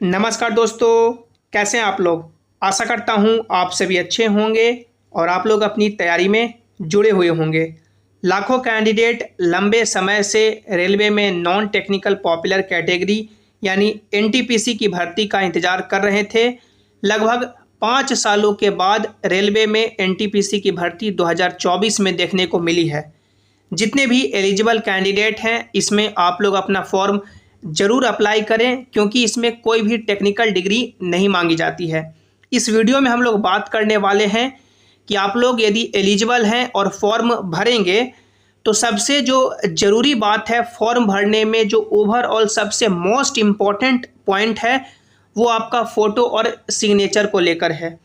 नमस्कार दोस्तों, कैसे हैं आप लोग। आशा करता हूं आप सभी अच्छे होंगे और आप लोग अपनी तैयारी में जुड़े हुए होंगे। लाखों कैंडिडेट लंबे समय से रेलवे में नॉन टेक्निकल पॉपुलर कैटेगरी यानी एनटीपीसी की भर्ती का इंतजार कर रहे थे। लगभग 5 सालों के बाद रेलवे में एनटीपीसी की भर्ती 2024 में देखने को मिली है। जितने भी एलिजिबल कैंडिडेट हैं इसमें आप लोग अपना फॉर्म ज़रूर अप्लाई करें, क्योंकि इसमें कोई भी टेक्निकल डिग्री नहीं मांगी जाती है। इस वीडियो में हम लोग बात करने वाले हैं कि आप लोग यदि एलिजिबल हैं और फॉर्म भरेंगे तो सबसे जो ज़रूरी बात है फॉर्म भरने में, जो ओवरऑल सबसे मोस्ट इम्पॉर्टेंट पॉइंट है, वो आपका फ़ोटो और सिग्नेचर को लेकर है।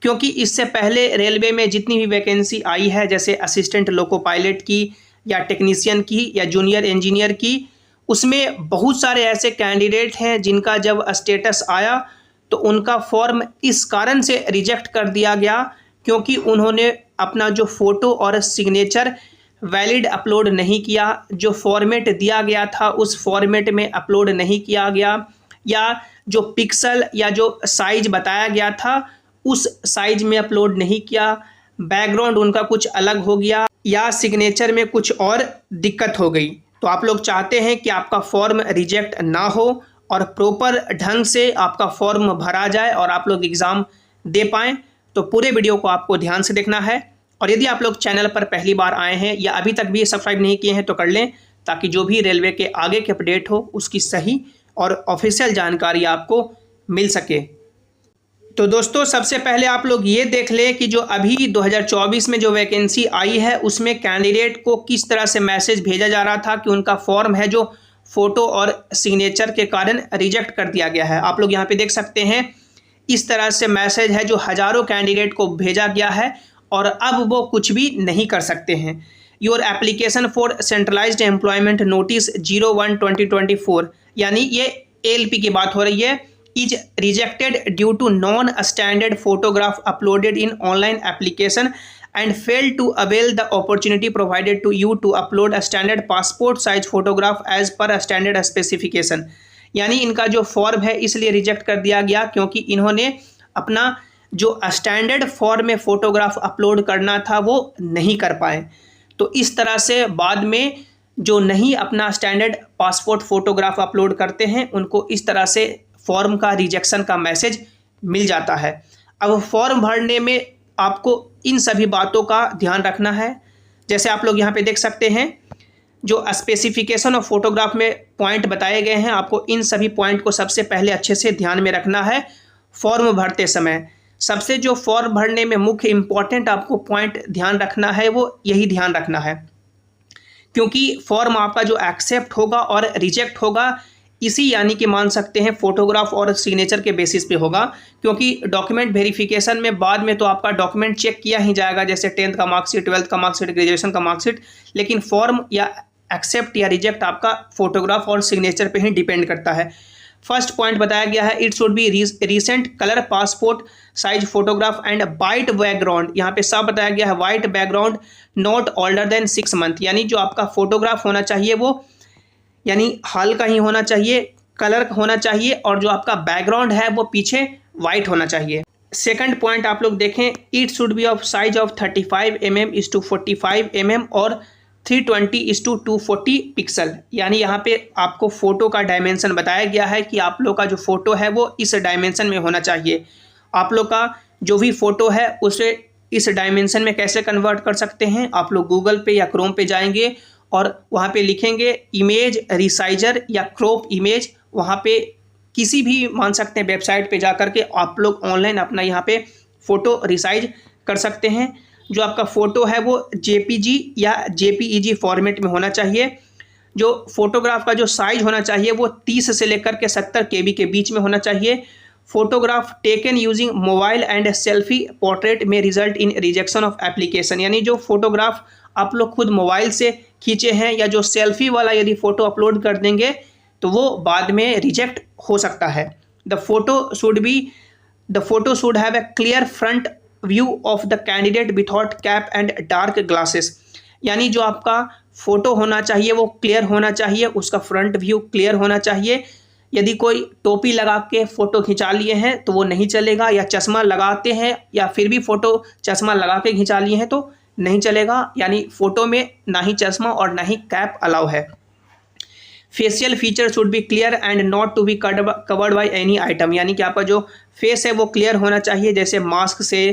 क्योंकि इससे पहले रेलवे में जितनी भी वैकेंसी आई है, जैसे असिस्टेंट लोको पायलट की या टेक्नीशियन की या जूनियर इंजीनियर की, उसमें बहुत सारे ऐसे कैंडिडेट हैं जिनका जब स्टेटस आया तो उनका फॉर्म इस कारण से रिजेक्ट कर दिया गया क्योंकि उन्होंने अपना जो फ़ोटो और सिग्नेचर वैलिड अपलोड नहीं किया, जो फॉर्मेट दिया गया था उस फॉर्मेट में अपलोड नहीं किया गया, या जो पिक्सल या जो साइज बताया गया था उस साइज में अपलोड नहीं किया, बैकग्राउंड उनका कुछ अलग हो गया या सिग्नेचर में कुछ और दिक्कत हो गई। तो आप लोग चाहते हैं कि आपका फॉर्म रिजेक्ट ना हो और प्रॉपर ढंग से आपका फॉर्म भरा जाए और आप लोग एग्ज़ाम दे पाएँ, तो पूरे वीडियो को आपको ध्यान से देखना है। और यदि आप लोग चैनल पर पहली बार आए हैं या अभी तक भी सब्सक्राइब नहीं किए हैं तो कर लें, ताकि जो भी रेलवे के आगे के अपडेट हो उसकी सही और ऑफिशियल जानकारी आपको मिल सके। तो दोस्तों, सबसे पहले आप लोग ये देख लें कि जो अभी 2024 में जो वैकेंसी आई है उसमें कैंडिडेट को किस तरह से मैसेज भेजा जा रहा था कि उनका फॉर्म है जो फ़ोटो और सिग्नेचर के कारण रिजेक्ट कर दिया गया है। आप लोग यहाँ पे देख सकते हैं, इस तरह से मैसेज है जो हज़ारों कैंडिडेट को भेजा गया है और अब वो कुछ भी नहीं कर सकते हैं। Your application for centralised employment notice 01/2024 यानी ये ALP की बात हो रही है, is rejected due to non-standard photograph uploaded in online application and failed to avail the opportunity provided to you to upload a standard passport size photograph as per a standard specification। यानी इनका जो form है इसलिए reject कर दिया गया क्योंकि इन्होंने अपना जो स्टैंडर्ड फॉर्म में फ़ोटोग्राफ अपलोड करना था वो नहीं कर पाए। तो इस तरह से बाद में जो नहीं अपना स्टैंडर्ड पासपोर्ट फ़ोटोग्राफ अपलोड करते हैं उनको इस तरह से फॉर्म का रिजेक्शन का मैसेज मिल जाता है। अब फॉर्म भरने में आपको इन सभी बातों का ध्यान रखना है। जैसे आप लोग यहाँ पे देख सकते हैं, जो स्पेसिफिकेशन ऑफ फोटोग्राफ में पॉइंट बताए गए हैं, आपको इन सभी पॉइंट को सबसे पहले अच्छे से ध्यान में रखना है फॉर्म भरते समय। सबसे जो फॉर्म भरने में मुख्य इम्पॉर्टेंट आपको पॉइंट ध्यान रखना है वो यही ध्यान रखना है, क्योंकि फॉर्म आपका जो एक्सेप्ट होगा और रिजेक्ट होगा इसी यानी कि मान सकते हैं फोटोग्राफ और सिग्नेचर के बेसिस पे होगा। क्योंकि डॉक्यूमेंट वेरिफिकेशन में बाद में तो आपका डॉक्यूमेंट चेक किया ही जाएगा, जैसे 10th का मार्कशीट, 12th का मार्कशीट, ग्रेजुएशन का मार्कशीट, लेकिन फॉर्म या एक्सेप्ट या रिजेक्ट आपका फोटोग्राफ और सिग्नेचर पे ही डिपेंड करता है। फर्स्ट पॉइंट बताया गया है, it should be recent colour passport size photograph and white background. यहाँ पे सब बताया गया है, white background not older than 6 month, यानी जो आपका फोटोग्राफ होना चाहिए वो यानी हाल का ही होना चाहिए, कलर होना चाहिए और जो आपका बैकग्राउंड है वो पीछे वाइट होना चाहिए। सेकंड पॉइंट आप लोग देखें, it should be of size of 35 mm इस टू 45 mm और 320 इस टू 240 पिक्सल। यानी यहाँ पे आपको फ़ोटो का डायमेंशन बताया गया है कि आप लोग का जो फ़ोटो है वो इस डायमेंशन में होना चाहिए। आप लोग का जो भी फ़ोटो है उसे इस डायमेंशन में कैसे कन्वर्ट कर सकते हैं, आप लोग गूगल पे या क्रोम पे जाएंगे और वहाँ पे लिखेंगे इमेज रिसाइजर या क्रॉप इमेज। वहाँ पे किसी भी मान सकते हैं वेबसाइट पे जा कर के आप लोग ऑनलाइन अपना यहाँ पे फ़ोटो रिसाइज कर सकते हैं। जो आपका फ़ोटो है वो JPG या JPEG फॉर्मेट में होना चाहिए। जो फोटोग्राफ का जो साइज होना चाहिए वो 30 से लेकर के 70 KB के बीच में होना चाहिए। Photograph taken using mobile and selfie portrait में result in rejection of application, यानी जो फोटोग्राफ आप लोग खुद मोबाइल से खींचे हैं या जो सेल्फी वाला यदि फ़ोटो अपलोड कर देंगे तो वो बाद में रिजेक्ट हो सकता है। The photo should have a clear front view of the candidate without cap and dark glasses, यानी जो आपका फ़ोटो होना चाहिए वो क्लियर होना चाहिए, उसका फ्रंट व्यू क्लियर होना चाहिए, यदि कोई टोपी लगा के फ़ोटो खिंचा लिए हैं तो वो नहीं चलेगा, या चश्मा लगाते हैं या फिर भी फ़ोटो चश्मा लगा के खिंचा लिए हैं तो नहीं चलेगा, यानी फ़ोटो में ना ही चश्मा और ना ही कैप अलाउ है। Facial feature should be clear and not to be covered by any item, यानी कि आपका जो फेस है वो क्लियर होना चाहिए, जैसे मास्क से,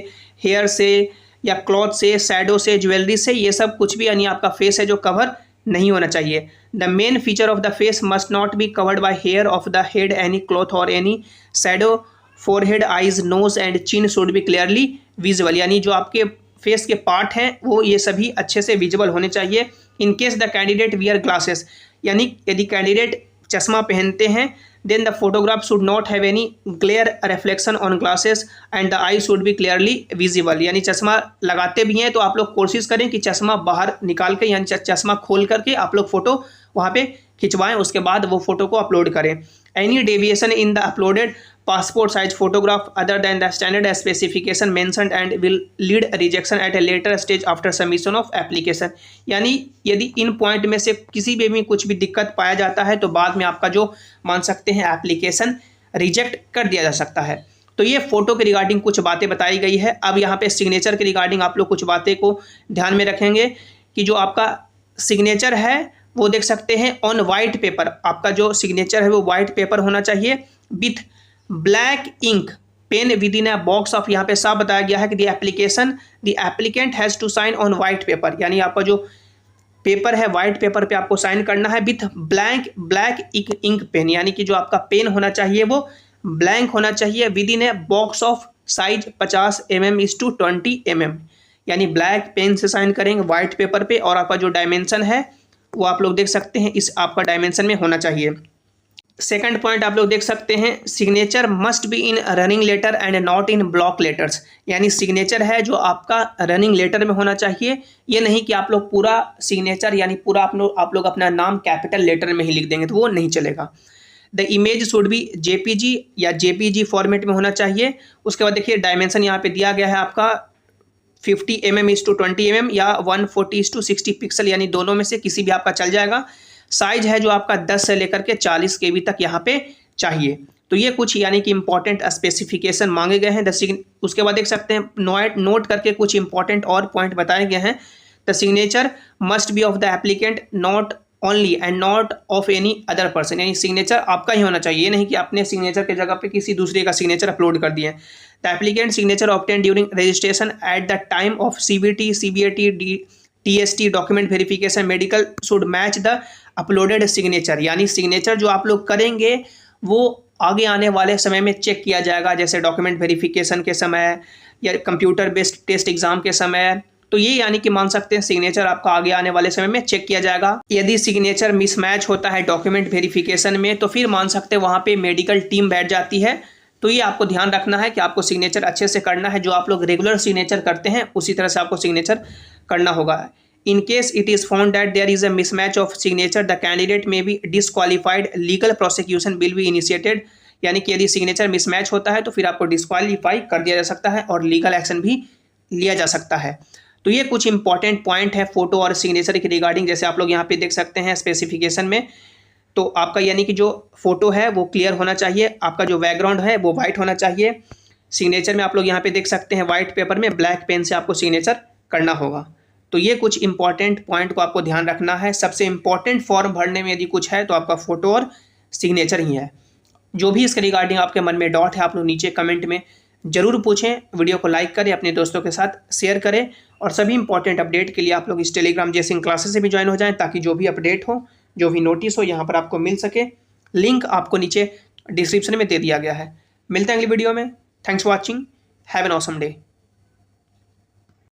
हेयर से या क्लॉथ से, शैडो से, ज्वेलरी से, ये सब कुछ भी यानी आपका फेस है जो कवर नहीं होना चाहिए। The main feature of the face must not be covered by hair of the head, any cloth or any shadow. Forehead, eyes, nose and chin should be clearly visible, यानी जो आपके face के part हैं वो ये सभी अच्छे से विजिबल होने चाहिए। In case the candidate wear glasses, यानी यदि कैंडिडेट चश्मा पहनते हैं, then the photograph should not have any glare reflection on glasses and the eye should be clearly visible, यानी चश्मा लगाते भी हैं तो आप लोग कोशिश करें कि चश्मा बाहर निकाल के यानी चश्मा खोल करके आप लोग फोटो वहाँ पे खिंचवाएं, उसके बाद वो फोटो को अपलोड करें। Any deviation in the uploaded passport size photograph other than the standard specification mentioned and will lead rejection at a later stage after submission of application, यानी यदि इन पॉइंट में से किसी भी कुछ भी दिक्कत पाया जाता है तो बाद में आपका जो मान सकते हैं एप्लीकेशन रिजेक्ट कर दिया जा सकता है। तो ये फोटो के रिगार्डिंग कुछ बातें बताई गई है। अब यहाँ पे सिग्नेचर के रिगार्डिंग आप लोग कुछ बातें को ध्यान में रखेंगे कि जो आपका सिग्नेचर है वो देख सकते हैं ऑन वाइट पेपर, आपका जो सिग्नेचर है वो वाइट पेपर होना चाहिए with black ink pen within a box of, यहाँ पे साफ बताया गया है कि the applicant has to sign on white paper, यानी आपका जो पेपर है वाइट पेपर पे आपको साइन करना है विथ ब्लैक इंक पेन, यानी कि जो आपका पेन होना चाहिए वो ब्लैंक होना चाहिए within a box of size 50 mm is to 20 mm, यानी ब्लैक पेन से साइन करेंगे वाइट पेपर पे, और आपका जो डायमेंशन है वो आप लोग देख सकते हैं इस आपका डायमेंशन में होना चाहिए। सेकंड पॉइंट आप लोग देख सकते हैं, signature must be in running letter and not in block letters, यानी सिग्नेचर है जो आपका रनिंग लेटर में होना चाहिए, ये नहीं कि आप लोग पूरा सिग्नेचर यानी पूरा आप लोग अपना नाम कैपिटल लेटर में ही लिख देंगे तो वो नहीं चलेगा। The image should be JPG या जेपीजी फॉर्मेट में होना चाहिए। उसके बाद देखिए डायमेंशन यहाँ पे दिया गया है आपका 50 mm इज टू 20 mm या 140 इज टू 60 पिक्सल, यानी दोनों में से किसी भी आपका चल जाएगा। साइज है जो आपका 10 से लेकर के 40 KB तक यहाँ पे चाहिए। तो ये कुछ यानी कि इंपॉर्टेंट स्पेसिफिकेशन मांगे गए हैं। उसके बाद देख सकते हैं नोट करके कुछ इंपॉर्टेंट और पॉइंट बताए गए हैं। The signature must B of the applicant not only and not of any other person, यानी सिग्नेचर आपका ही होना चाहिए, ये नहीं कि अपने सिग्नेचर के जगह पे किसी दूसरे का सिग्नेचर अपलोड कर दिए। The applicant signature obtain during registration at the time of CBT, CBAT, TST document verification medical should match the uploaded signature, यानी सिग्नेचर जो आप लोग करेंगे वो आगे आने वाले समय में चेक किया जाएगा, जैसे डॉक्यूमेंट वेरिफिकेशन के समय या कंप्यूटर बेस्ड टेस्ट एग्जाम के समय। तो ये यानी कि मान सकते हैं सिग्नेचर आपका आगे आने वाले समय में चेक किया जाएगा। यदि सिग्नेचर मिसमैच होता है डॉक्यूमेंट वेरिफिकेशन में तो फिर मान सकते हैं वहाँ पे मेडिकल टीम बैठ जाती है। तो ये आपको ध्यान रखना है कि आपको सिग्नेचर अच्छे से करना है, जो आप लोग रेगुलर सिग्नेचर करते हैं उसी तरह से आपको सिग्नेचर करना होगा। In case it is found that there is a mismatch of signature, the candidate may be disqualified. Legal prosecution will be initiated. यानी कि यदि सिग्नेचर मिसमैच होता है तो फिर आपको डिस्क्वालीफाई कर दिया जा सकता है और लीगल एक्शन भी लिया जा सकता है। तो ये कुछ इंपॉर्टेंट पॉइंट है फोटो और सिग्नेचर के रिगार्डिंग, जैसे आप लोग यहाँ पे देख सकते हैं स्पेसिफिकेशन में। तो आपका यानी कि जो फोटो है वो क्लियर होना चाहिए, आपका जो बैकग्राउंड है वो वाइट होना चाहिए। सिग्नेचर में आप लोग यहाँ पे देख सकते हैं वाइट पेपर में ब्लैक पेन से आपको सिग्नेचर करना होगा। तो ये कुछ इंपॉर्टेंट पॉइंट को आपको ध्यान रखना है। सबसे इंपॉर्टेंट फॉर्म भरने में यदि कुछ है तो आपका फोटो और सिग्नेचर ही है। जो भी इसके रिगार्डिंग आपके मन में डाउट है आप लोग नीचे कमेंट में जरूर पूछें। वीडियो को लाइक करें, अपने दोस्तों के साथ शेयर करें, और सभी इंपॉर्टेंट अपडेट के लिए आप लोग इस टेलीग्राम जेसिंग क्लासेस से भी ज्वाइन हो जाएं, ताकि जो भी अपडेट हो, जो भी नोटिस हो, यहाँ पर आपको मिल सके। लिंक आपको नीचे डिस्क्रिप्शन में दे दिया गया है। मिलते हैं अगली वीडियो में। Thanks for watching. Have an awesome day.